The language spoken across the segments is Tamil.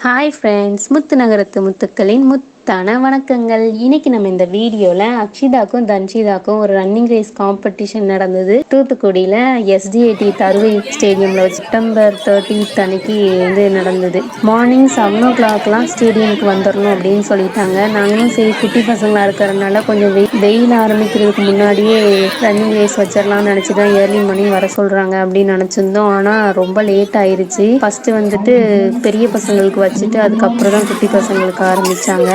ஹாய் ஃப்ரெண்ட்ஸ், முத்து நகரத்து முத்துக்களின் முத்தான வணக்கங்கள். இன்னைக்கு நம்ம இந்த வீடியோவில் அக்ஷிதாக்கும் தன்ஷிதாக்கும் ஒரு ரன்னிங் ரேஸ் காம்படிஷன் நடந்தது தூத்துக்குடியில் எஸ்டிஏடி தருவை ஸ்டேடியமில் வச்சு செப்டம்பர் 30th அன்னைக்கு நடந்தது. மார்னிங் 7 o'clockலாம் ஸ்டேடியமுக்கு வந்துடணும் அப்படின்னு சொல்லிட்டாங்க. நாங்களும் சரி குட்டி பசங்களாக இருக்கிறதுனால கொஞ்சம் வெயில் ஆரம்பிக்கிறதுக்கு முன்னாடியே ரன்னிங் ரேஸ் வச்சிடலாம்னு நினச்சி தான் ஏர்லி மார்னிங் வர சொல்கிறாங்க அப்படின்னு நினச்சிருந்தோம். ஆனால் ரொம்ப லேட் ஆயிருச்சு. ஃபஸ்ட்டு பெரிய பசங்களுக்கு வச்சுட்டு அதுக்கப்புறம் தான் குட்டி பசங்களுக்கு ஆரம்பிச்சாங்க.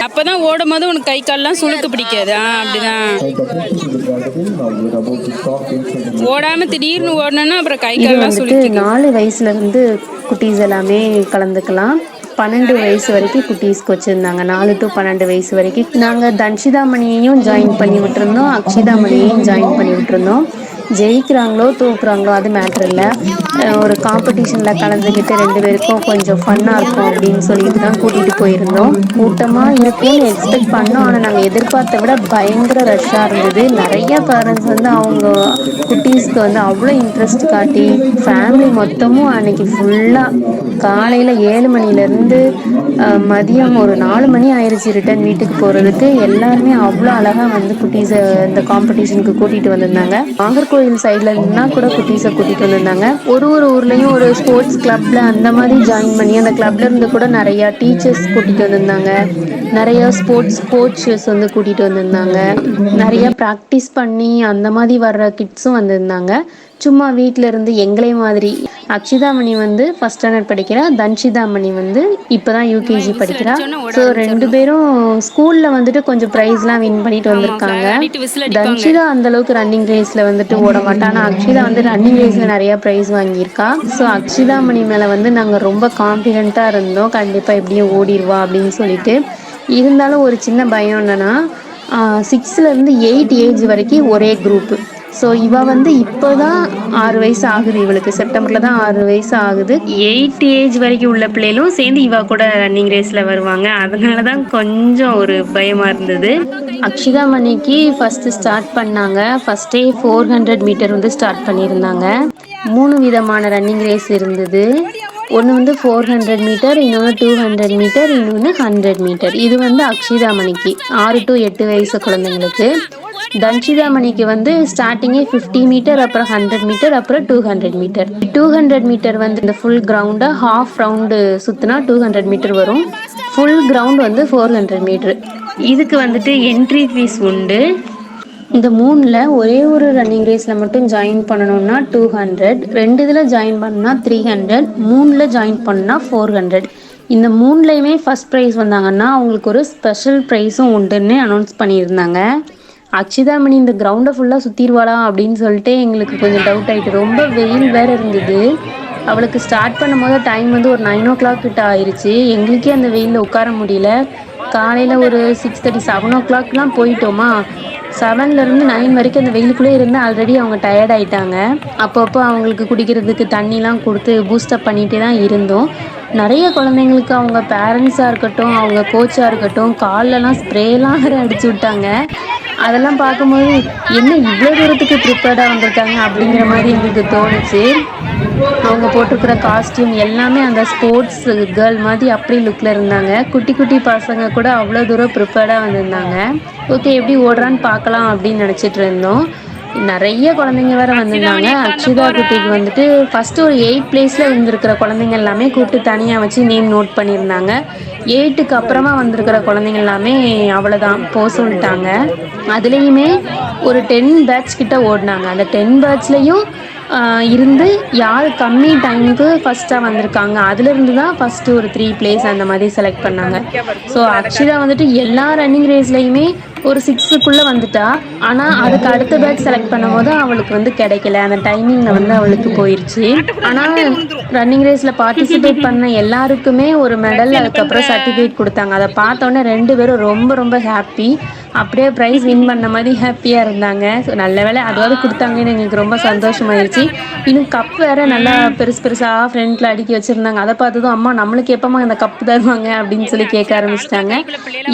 அப்பதான் ஓடும் போது உனக்கு கை கால்லாம் சுளுக்கு பிடிக்காது. அப்படிதான் ஓடாம திடீர்னு ஓடணும்னா அப்புறம் கை கால்லாம் சுளுக்கு. 4 வயசுல இருந்து குட்டீஸ் எல்லாமே கலந்துக்கலாம். 12 வயசு வரைக்கும் குட்டீஸ்க்கு வச்சுருந்தாங்க. 4 to 12 வயசு வரைக்கும். நாங்கள் தன்ஷிதாமணியையும் ஜாயின் பண்ணி விட்டுருந்தோம், அக்ஷிதாமணியையும் ஜாயின் பண்ணி விட்டுருந்தோம். ஜெயிக்கிறாங்களோ தோக்குறாங்களோ அது மேட்ரு இல்லை. ஒரு காம்படிஷனில் கலந்துக்கிட்டு 2 பேருக்கும் கொஞ்சம் ஃபன்னாக இருக்கும் அப்படின்னு சொல்லிட்டு தான் கூட்டிகிட்டு போயிருந்தோம். கூட்டமாக இருக்கும்னு எக்ஸ்பெக்ட் பண்ணோம். ஆனால் நாங்கள் எதிர்பார்த்த விட பயங்கர ரஷ்ஷாக இருந்தது. நிறைய பேரண்ட்ஸ் அவங்க குட்டீஸ்க்கு அவ்வளோ இன்ட்ரெஸ்ட் காட்டி ஃபேமிலி மொத்தமும் அன்னைக்கு ஃபுல்லாக காலையில் 7 மணிலேருந்து மதியம் ஒரு 4 மணி ஆயிடுச்சு ரிட்டர்ன் வீட்டுக்கு போகிறதுக்கு. எல்லாருமே அவ்வளோ அழகாக குட்டீஸை இந்த காம்படிஷனுக்கு கூட்டிகிட்டு வந்திருந்தாங்க. நாகர்கோவில் சைடில் இருந்தால் கூட குட்டீஸை கூட்டிகிட்டு வந்திருந்தாங்க. ஒரு ஊர்லேயும் ஒரு ஸ்போர்ட்ஸ் கிளப்பில் அந்த மாதிரி ஜாயின் பண்ணி அந்த கிளப்ல இருந்து கூட நிறையா டீச்சர்ஸ் கூட்டிகிட்டு வந்திருந்தாங்க. நிறைய ஸ்போர்ட்ஸ் கோச்சஸ் கூட்டிகிட்டு வந்திருந்தாங்க. நிறைய ப்ராக்டிஸ் பண்ணி அந்த மாதிரி வர்ற கிட்ஸும் வந்திருந்தாங்க. சும்மா வீட்டில் இருந்து எங்களை மாதிரி. அக்ஷிதாமணி ஃபர்ஸ்ட் ஸ்டாண்டர்ட் படிக்கிறா, தன்ஷிதாமணி இப்போ தான் யூகேஜி படிக்கிறா. ஸோ 2 பேரும் ஸ்கூலில் கொஞ்சம் ப்ரைஸ்லாம் வின் பண்ணிட்டு வந்திருக்காங்க. தன்ஷிதா அந்தளவுக்கு ரன்னிங் ரேஸில் ஓட மாட்டா. ஆனால் அக்ஷிதா ரன்னிங் ரேஸில் நிறையா ப்ரைஸ் வாங்கியிருக்கா. ஸோ அக்ஷிதாமணி மேலே நாங்கள் ரொம்ப கான்ஃபிடென்ட்டாக இருந்தோம், கண்டிப்பாக எப்படியும் ஓடிடுவா அப்படின்னு சொல்லிட்டு. இருந்தாலும் ஒரு சின்ன பயம் என்னென்னா 6 to 8 ஏஜ் வரைக்கும் ஒரே குரூப்பு. ஸோ இவ இப்போ தான் 6 வயசு ஆகுது. இவளுக்கு செப்டம்பரில் தான் 6 வயசு ஆகுது. 8 ஏஜ் வரைக்கும் உள்ள பிள்ளைகளும் சேர்ந்து இவா கூட ரன்னிங் ரேஸில் வருவாங்க. அதனால தான் கொஞ்சம் ஒரு பயமாக இருந்தது. அக்ஷிதாமணிக்கு ஃபஸ்ட்டு ஸ்டார்ட் பண்ணாங்க. ஃபஸ்ட்டே 400 மீட்டர் ஸ்டார்ட் பண்ணியிருந்தாங்க. 3 விதமான ரன்னிங் ரேஸ் இருந்தது. ஒன்று 400 மீட்டர், இன்னொன்று 200 மீட்டர், இன்னொன்று 100 மீட்டர். இது அக்ஷிதாமணிக்கு 6 to 8 வயசு குழந்தைங்களுக்கு. தன்ஷிதாமணிக்கு ஸ்டார்டிங்கே 50 மீட்டர், அப்புறம் 100 மீட்டர், அப்புறம் 200 மீட்டர். 200 மீட்டர் இந்த ஃபுல் கிரவுண்டை ஹாஃப் ரவுண்டு சுற்றினா 200 மீட்டர் வரும். Full ground 400 meter. இதுக்கு என்ட்ரி ஃபீஸ் உண்டு. இந்த 3ல் ஒரே ஒரு ரன்னிங் ரேஸில் மட்டும் ஜாயின் பண்ணணும்னா 200, 2 இதில் ஜாயின் பண்ணால் 300, 3ல் ஜாயின் பண்ணால் 400. இந்த 3லையுமே ஃபஸ்ட் ப்ரைஸ் வந்தாங்கன்னா அவங்களுக்கு ஒரு ஸ்பெஷல் ப்ரைஸும் உண்டுன்னு அனௌன்ஸ் பண்ணியிருந்தாங்க. அக்ஷிதாமணி இந்த கிரவுண்டை ஃபுல்லாக சுற்றிடுவாளா அப்படின்னு சொல்லிட்டு எங்களுக்கு கொஞ்சம் டவுட் ஆகிட்டு. ரொம்ப வெயில் வேறு இருந்தது. அவளுக்கு ஸ்டார்ட் பண்ணும் போது டைம் ஒரு 9 o'clock கிட்ட ஆயிடுச்சு. எங்களுக்கே அந்த வெயிலில் உட்கார முடியல. காலையில் ஒரு 6:30 7 o'clockலாம் போயிட்டோமா. 7லேருந்து 9 வரைக்கும் அந்த வெயிலுக்குள்ளே இருந்து ஆல்ரெடி அவங்க டயர்ட் ஆகிட்டாங்க. அப்பப்போ அவங்களுக்கு குடிக்கிறதுக்கு தண்ணிலாம் கொடுத்து பூஸ்டப் பண்ணிகிட்டே தான் இருந்தோம். நிறைய குழந்தைங்களுக்கு அவங்க பேரண்ட்ஸாக இருக்கட்டும், அவங்க கோச்சாக இருக்கட்டும், கால்லலாம் ஸ்ப்ரேலாம் வேறு அடிச்சு விட்டாங்க. அதெல்லாம் பார்க்கும்போது என்ன இவ்வளோ தூரத்துக்கு ப்ரிப்பேர்டாக வந்திருக்காங்க அப்படிங்கிற மாதிரி எங்களுக்கு தோணுச்சு. அவங்க போட்டிருக்கிற காஸ்டியூம் எல்லாமே அந்த ஸ்போர்ட்ஸ் கேர்ள் மாதிரி அப்படி லுக்கில் இருந்தாங்க. குட்டி குட்டி பசங்க கூட அவ்வளோ தூரம் ப்ரிப்பேர்டாக வந்திருந்தாங்க. ஓகே, எப்படி ஓடுறான்னு பார்க்கலாம் அப்படின்னு நினச்சிட்டு இருந்தோம். நிறைய குழந்தைங்க வேறு வந்திருந்தாங்க. அக்ஷிதா குட்டிக்கு ஃபஸ்ட்டு ஒரு 8 பிளேஸில் இருந்திருக்கிற குழந்தைங்க எல்லாமே கூப்பிட்டு தனியாக வச்சு நேம் நோட் பண்ணியிருந்தாங்க. 8க்கு அப்புறமா வந்திருக்கிற குழந்தைங்க எல்லாமே அவ்வளோதான் போக சொல்லிட்டாங்க. அதுலேயுமே ஒரு 10 பேட்ச் கிட்ட ஓடினாங்க. அந்த 10 பேட்ச்லேயும் இருந்து யார் கம்மி டைமுக்கு ஃபஸ்ட்டாக வந்திருக்காங்க அதுலேருந்து தான் ஃபஸ்ட்டு ஒரு 3 பிளேஸ் அந்த மாதிரி செலக்ட் பண்ணாங்க. ஸோ அக்ஷிதா எல்லா ரன்னிங் ரேஸ்லையுமே ஒரு 6க்குள்ளே வந்துட்டா. ஆனால் அதுக்கு அடுத்த பேட்ச் செலக்ட் பண்ணும்போது அவளுக்கு கிடைக்கல. அந்த டைமிங்கில் அவளுக்கு போயிடுச்சு. ஆனால் ரன்னிங் ரேஸில் பார்ட்டிசிபேட் பண்ண எல்லாருக்குமே ஒரு மெடல், அதுக்கப்புறம் சர்டிஃபிகேட் கொடுத்தாங்க. அதை பார்த்தோன்னே 2 பேரும் ரொம்ப ரொம்ப ஹாப்பி. அப்படியே ப்ரைஸ் வின் பண்ண மாதிரி ஹாப்பியாக இருந்தாங்க. ஸோ நல்ல வேலை அதுவாவது கொடுத்தாங்கன்னு எங்களுக்கு ரொம்ப சந்தோஷமாயிருச்சு. இன்னும் கப் வேறு நல்லா பெருசு பெருசாக ஃப்ரண்ட்டில் அடுக்கி வச்சுருந்தாங்க. அதை பார்த்ததும் அம்மா நம்மளுக்கு எப்போம்மா இந்த கப்பு தருவாங்க அப்படின்னு சொல்லி கேட்க ஆரம்பிச்சிட்டாங்க.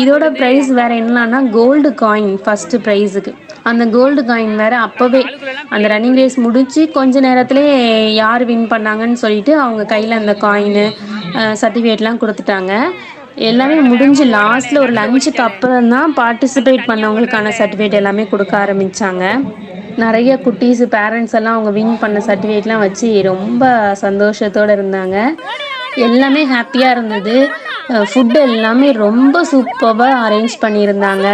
இதோட ப்ரைஸ் வேறு என்னன்னா கோல்டு காயின் ஃபஸ்ட்டு ப்ரைஸுக்கு. அந்த கோல்டு காயின் வேற அப்பவே அந்த ரன்னிங் ரேஸ் முடிச்சு கொஞ்ச நேரத்திலே யார் வின் பண்ணாங்கன்னு சொல்லிட்டு அவங்க கையில் அந்த காயின் சர்டிஃபிகேட்லாம் கொடுத்துட்டாங்க. எல்லாமே முடிஞ்சு லாஸ்ட்ல ஒரு லஞ்சுக்கு அப்புறம் தான் பார்ட்டிசிபேட் பண்ணவங்களுக்கான சர்டிஃபிகேட் எல்லாமே கொடுக்க ஆரம்பிச்சாங்க. நிறைய குட்டீஸ் பேரண்ட்ஸ் எல்லாம் அவங்க வின் பண்ண சர்டிஃபிகேட்லாம் வச்சு ரொம்ப சந்தோஷத்தோடு இருந்தாங்க. எல்லாமே ஹாப்பியாக இருந்தது. ஃபுட்டு எல்லாமே ரொம்ப சூப்பராக அரேஞ்ச் பண்ணியிருந்தாங்க.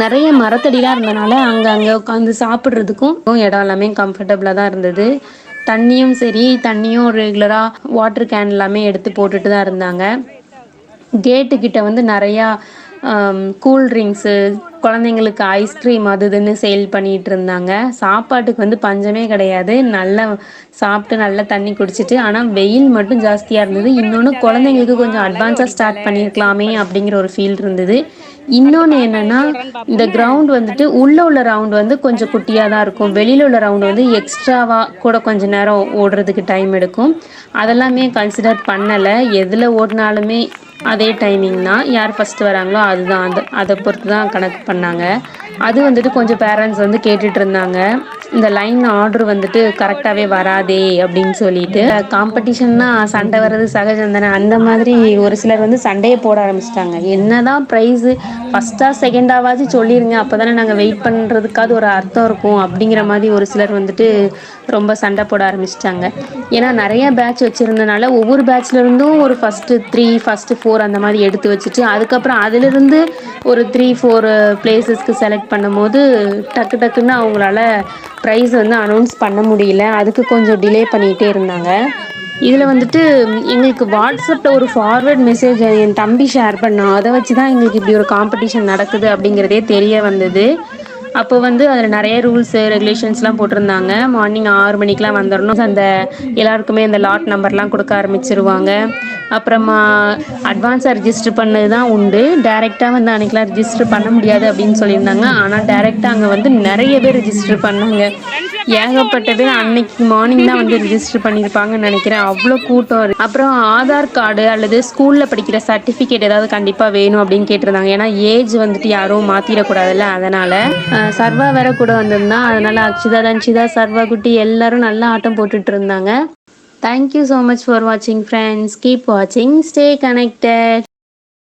நிறைய மரத்தடிலாம் இருந்தனால அங்கே உட்காந்து சாப்பிட்றதுக்கும் இடம் எல்லாமே கம்ஃபர்டபுளாக தான் இருந்தது. தண்ணியும் ரெகுலராக வாட்டர் கேன் எல்லாமே எடுத்து போட்டுட்டு தான் இருந்தாங்க. கேட்டுக்கிட்ட வந்து நிறையா கூல்ட்ரிங்க்ஸு, குழந்தைங்களுக்கு ஐஸ்கிரீம் அது இதுன்னு சேல் பண்ணிகிட்டு இருந்தாங்க. சாப்பாட்டுக்கு வந்து பஞ்சமே கிடையாது. நல்லா சாப்பிட்டு நல்லா தண்ணி குடிச்சிட்டு, ஆனால் வெயில் மட்டும் ஜாஸ்தியாக இருந்தது. இன்னொன்று குழந்தைங்களுக்கு கொஞ்சம் அட்வான்ஸாக ஸ்டார்ட் பண்ணியிருக்கலாமே அப்படிங்கிற ஒரு ஃபீல் இருந்தது. இன்னொன்று என்னென்னா, இந்த கிரவுண்ட் வந்துட்டு உள்ளே உள்ள ரவுண்டு வந்து கொஞ்சம் குட்டியாக தான் இருக்கும். வெளியில் உள்ள ரவுண்டு வந்து எக்ஸ்ட்ராவாக கூட கொஞ்சம் நேரம் ஓடுறதுக்கு டைம் எடுக்கும். அதெல்லாமே கன்சிடர் பண்ணலை. எதில் ஓடினாலுமே அதே டைமிங் தான். யார் ஃபஸ்ட்டு வராங்களோ அதுதான், அதை பொறுத்து தான் கனெக்ட் பண்ணாங்க. அது வந்துட்டு கொஞ்சம் பேரண்ட்ஸ் வந்து கேட்டுட்டு இருந்தாங்க, இந்த லைன் ஆர்டர் வந்துட்டு கரெக்டாகவே வராதே அப்படின்னு சொல்லிட்டு. காம்படிஷன்னா சண்டை வர்றது சகஜம் தானே. அந்த மாதிரி ஒரு சிலர் வந்து சண்டையை போட ஆரம்பிச்சிட்டாங்க. என்னதான் ப்ரைஸு ஃபஸ்ட்டாக செகண்டாவது சொல்லிடுங்க, அப்போ தானே நாங்கள் வெயிட் பண்ணுறதுக்காவது ஒரு அர்த்தம் இருக்கும் அப்படிங்கிற மாதிரி ஒரு சிலர் வந்துட்டு ரொம்ப சண்டை போட ஆரம்பிச்சிட்டாங்க. ஏன்னா நிறைய பேட்ச் வச்சுருந்தனால ஒவ்வொரு பேட்ச்லேருந்தும் ஒரு ஃபஸ்ட்டு 3 ஃபஸ்ட்டு 4 அந்த மாதிரி எடுத்து வச்சுட்டு அதுக்கப்புறம் அதிலிருந்து ஒரு 3-4 பிளேசஸ்க்கு செலக்ட் பண்ணும்போது டக்குன்னு அவங்களால ப்ரைஸ் வந்து அனௌன்ஸ் பண்ண முடியல. அதுக்கு கொஞ்சம் டிலே பண்ணிகிட்டே இருந்தாங்க. இதில் வந்துட்டு எங்களுக்கு வாட்ஸ்அப்பில் ஒரு ஃபார்வர்ட் மெசேஜ் என் தம்பி ஷேர் பண்ணான். அதை வச்சு தான் எங்களுக்கு இப்படி ஒரு காம்படிஷன் நடக்குது அப்படிங்கிறதே தெரிய வந்தது. அப்போ வந்து அதில் நிறைய ரூல்ஸு ரெகுலேஷன்ஸ்லாம் போட்டிருந்தாங்க. மார்னிங் 6 மணிக்கெலாம் வந்துடணும். அந்த எல்லாருக்குமே அந்த லாட் நம்பர்லாம் கொடுக்க ஆரம்பிச்சிருவாங்க. அப்புறமா அட்வான்ஸாக ரிஜிஸ்டர் பண்ணது தான் உண்டு. டைரெக்டாக வந்து அன்றைக்கெலாம் ரிஜிஸ்டர் பண்ண முடியாது அப்படின்னு சொல்லியிருந்தாங்க. ஆனால் டைரெக்டாக அங்கே வந்து நிறைய பேர் ரிஜிஸ்டர் பண்ணாங்க. ஏகப்பட்ட பேர் அன்னைக்கு மார்னிங் தான் வந்து ரிஜிஸ்டர் பண்ணியிருப்பாங்கன்னு நினைக்கிறேன். அவ்வளோ கூட்டம். அப்புறம் ஆதார் கார்டு அல்லது ஸ்கூலில் படிக்கிற சர்டிஃபிகேட் ஏதாவது கண்டிப்பாக வேணும் அப்படின்னு கேட்டிருந்தாங்க. ஏன்னா ஏஜ் வந்துட்டு யாரும் மாற்றிடக்கூடாதுல்ல. அதனால் சர்வா வேற கூட வந்திருந்தான். அதனால் அக்ஷிதா, தன்ஷிதா, சர்வா குட்டி எல்லாரும் நல்லா ஆட்டம் போட்டுட்டு இருந்தாங்க. Thank you so much for watching friends. Keep watching. Stay connected.